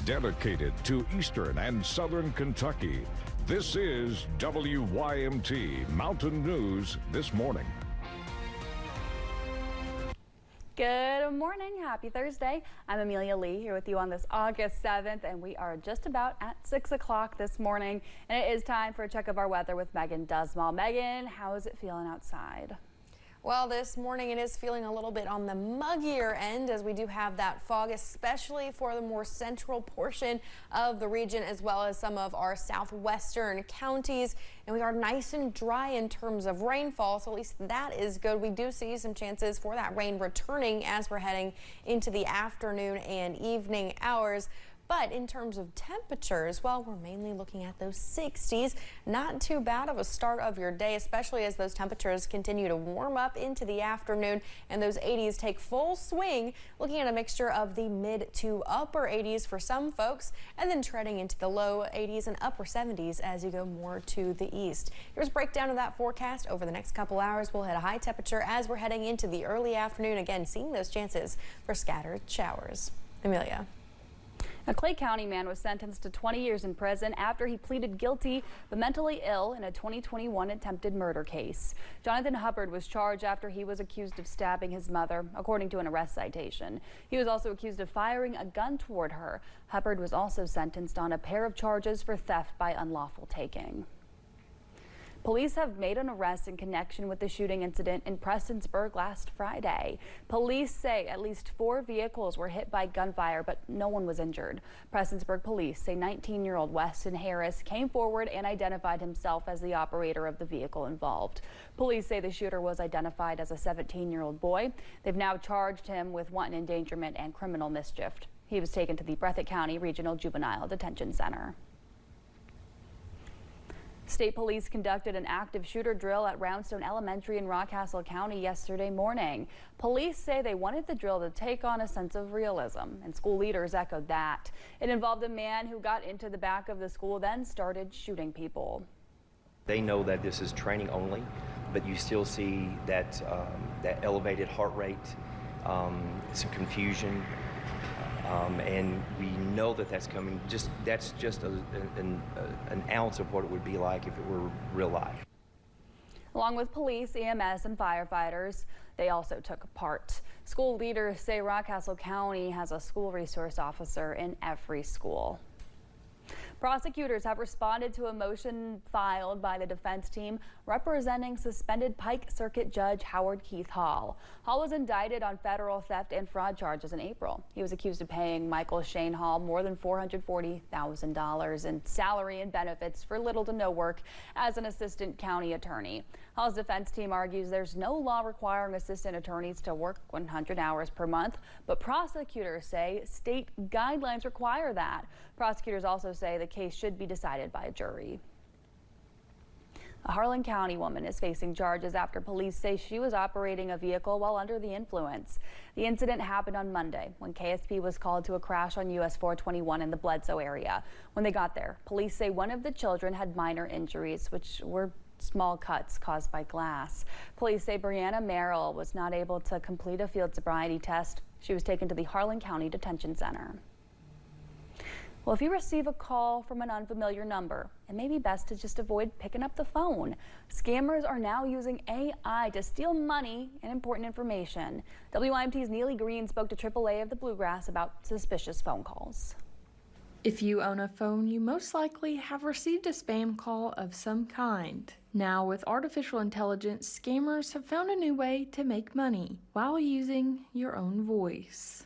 dedicated to Eastern and Southern Kentucky. This is WYMT Mountain News This Morning. Good morning. Happy Thursday. I'm Amelia Lee here with you on this August 7th, and we are just about at 6 o'clock this morning, and it is time for a check of our weather with Megan Dusmall. Megan, how is it feeling outside? Well, this morning it is feeling a little bit on the muggier end as we do have that fog, especially for the more central portion of the region as well as some of our southwestern counties. And we are nice and dry in terms of rainfall, so at least that is good. We do see some chances for that rain returning as we're heading into the afternoon and evening hours. But in terms of temperatures, well, we're mainly looking at those 60s. Not too bad of a start of your day, especially as those temperatures continue to warm up into the afternoon and those 80s take full swing. Looking at a mixture of the mid to upper 80s for some folks and then treading into the low 80s and upper 70s as you go more to the east. Here's a breakdown of that forecast over the next couple hours. We'll hit a high temperature as we're heading into the early afternoon. Again, seeing those chances for scattered showers. Amelia. A Clay County man was sentenced to 20 years in prison after he pleaded guilty but mentally ill in a 2021 attempted murder case. Jonathan Hubbard was charged after he was accused of stabbing his mother, according to an arrest citation. He was also accused of firing a gun toward her. Hubbard was also sentenced on a pair of charges for theft by unlawful taking. Police have made an arrest in connection with the shooting incident in Prestonsburg last Friday. Police say at least 4 vehicles were hit by gunfire, but no one was injured. Prestonsburg police say 19-year-old Weston Harris came forward and identified himself as the operator of the vehicle involved. Police say the shooter was identified as a 17-year-old boy. They've now charged him with wanton endangerment and criminal mischief. He was taken to the Breathitt County Regional Juvenile Detention Center. State police conducted an active shooter drill at Roundstone Elementary in Rockcastle County yesterday morning. Police say they wanted the drill to take on a sense of realism, and school leaders echoed that. It involved a man who got into the back of the school, then started shooting people. They know that this is training only, but you still see that, that elevated heart rate, some confusion. And we know that that's coming. That's just an ounce of what it would be like if it were real life. Along with police, EMS, and firefighters, they also took part. School leaders say Rockcastle County has a school resource officer in every school. Prosecutors have responded to a motion filed by the defense team representing suspended Pike Circuit Judge Howard Keith Hall. Hall was indicted on federal theft and fraud charges in April. He was accused of paying Michael Shane Hall more than $440,000 in salary and benefits for little to no work as an assistant county attorney. Hall's defense team argues there's no law requiring assistant attorneys to work 100 hours per month, but prosecutors say state guidelines require that. Prosecutors also say the case should be decided by a jury. A Harlan County woman is facing charges after police say she was operating a vehicle while under the influence. The incident happened on Monday when KSP was called to a crash on US 421 in the Bledsoe area. When they got there, police say one of the children had minor injuries, which were small cuts caused by glass. Police say Brianna Merrill was not able to complete a field sobriety test. She was taken to the Harlan County Detention Center. Well, if you receive a call from an unfamiliar number, it may be best to just avoid picking up the phone. Scammers are now using AI to steal money and important information. WYMT's Neely Green spoke to AAA of the Bluegrass about suspicious phone calls. If you own a phone, you most likely have received a spam call of some kind. Now, with artificial intelligence, scammers have found a new way to make money while using your own voice.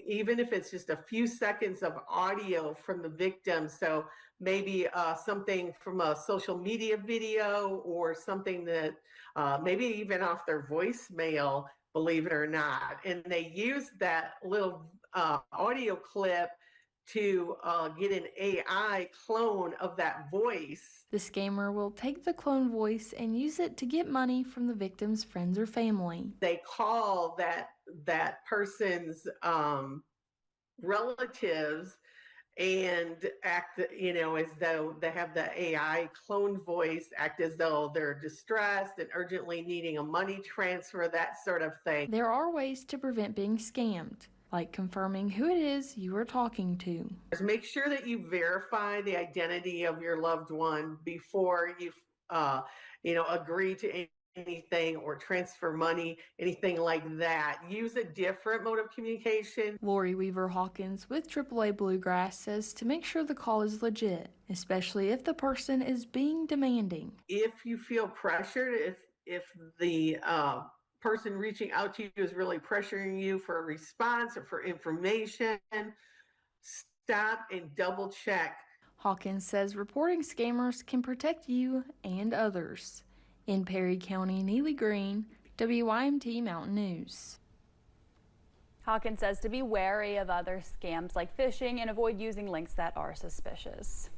Even if it's just a few seconds of audio from the victim, so maybe something from a social media video or something that maybe even off their voicemail, believe it or not, and they use that little audio clip to get an AI clone of that voice. The scammer will take the clone voice and use it to get money from the victim's friends or family. They call that person's relatives and act, as though they have the AI clone voice, act as though they're distressed and urgently needing a money transfer, that sort of thing. There are ways to prevent being scammed, like confirming who it is you are talking to. Make sure that you verify the identity of your loved one before you, agree to anything or transfer money, anything like that. Use a different mode of communication. Lori Weaver Hawkins with AAA Bluegrass says to make sure the call is legit, especially if the person is being demanding. If you feel pressured, if the person reaching out to you is really pressuring you for a response or for information, stop and double check. Hawkins says reporting scammers can protect you and others. In Perry County, Neely Green, WYMT Mountain News. Hawkins says to be wary of other scams like phishing and avoid using links that are suspicious.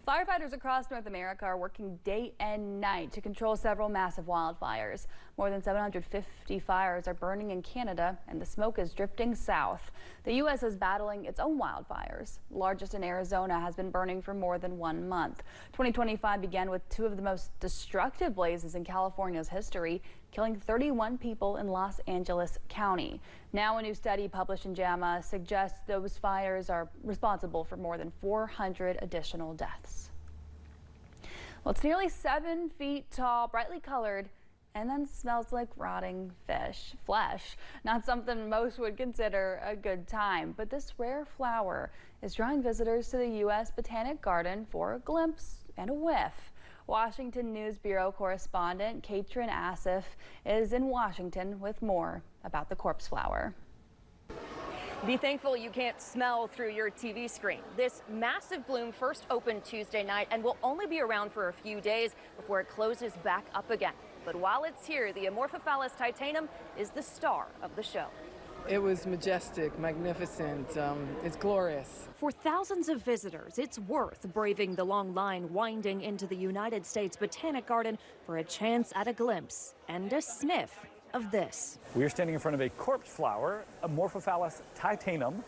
Firefighters across North America are working day and night to control several massive wildfires. More than 750 fires are burning in Canada, and the smoke is drifting south. The U.S. is battling its own wildfires. The largest in Arizona has been burning for more than 1 month. 2025 began with two of the most destructive blazes in California's history, killing 31 people in Los Angeles County. Now, a new study published in JAMA suggests those fires are responsible for more than 400 additional deaths. Well, it's nearly 7 feet tall, brightly colored, and then smells like rotting flesh. Not something most would consider a good time, but this rare flower is drawing visitors to the U.S. Botanic Garden for a glimpse and a whiff. Washington News Bureau correspondent Katrin Asif is in Washington with more about the corpse flower. Be thankful you can't smell through your TV screen. This massive bloom first opened Tuesday night and will only be around for a few days before it closes back up again. But while it's here, the Amorphophallus titanum is the star of the show. It was majestic, magnificent, it's glorious. For thousands of visitors, it's worth braving the long line winding into the United States Botanic Garden for a chance at a glimpse and a sniff of this. We're standing in front of a corpse flower, Amorphophallus titanum.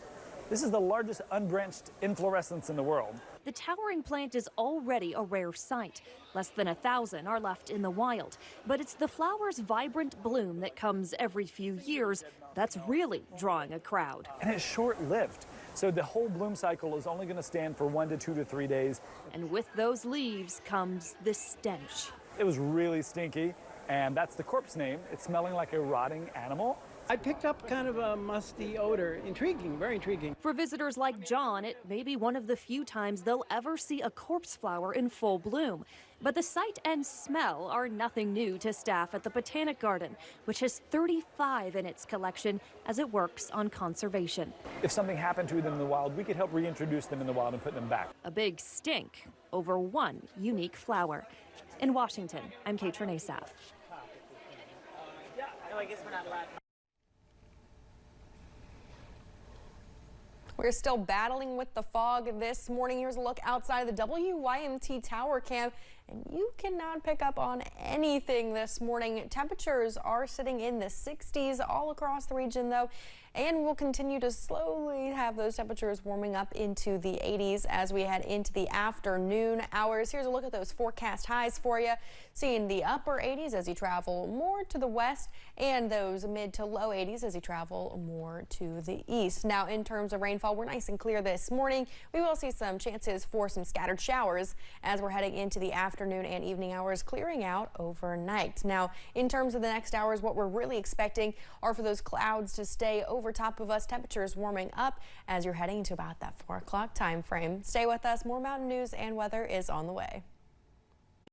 This is the largest unbranched inflorescence in the world. The towering plant is already a rare sight. Less than 1,000 are left in the wild. But it's the flower's vibrant bloom that comes every few years that's really drawing a crowd. And it's short-lived. So the whole bloom cycle is only going to stand for 1 to 2 to 3 days. And with those leaves comes the stench. It was really stinky, and that's the corpse name. It's smelling like a rotting animal. I picked up kind of a musty odor. Intriguing, very intriguing. For visitors like John, it may be one of the few times they'll ever see a corpse flower in full bloom. But the sight and smell are nothing new to staff at the Botanic Garden, which has 35 in its collection as it works on conservation. If something happened to them in the wild, we could help reintroduce them in the wild and put them back. A big stink over one unique flower. In Washington, I'm Katrin Asaf. I guess we're not allowed. We're still battling with the fog this morning. Here's a look outside the WYMT Tower Cam, and you cannot pick up on anything this morning. Temperatures are sitting in the 60s all across the region, though, and we'll continue to slowly have those temperatures warming up into the 80s as we head into the afternoon hours. Here's a look at those forecast highs for you. Seeing the upper 80s as you travel more to the west, and those mid to low 80s as you travel more to the east. Now, in terms of rainfall, we're nice and clear this morning. We will see some chances for some scattered showers as we're heading into the afternoon and evening hours, clearing out overnight. Now, in terms of the next hours, what we're really expecting are for those clouds to stay over top of us, temperatures warming up as you're heading into about that 4 o'clock time frame. Stay with us. More mountain news and weather is on the way.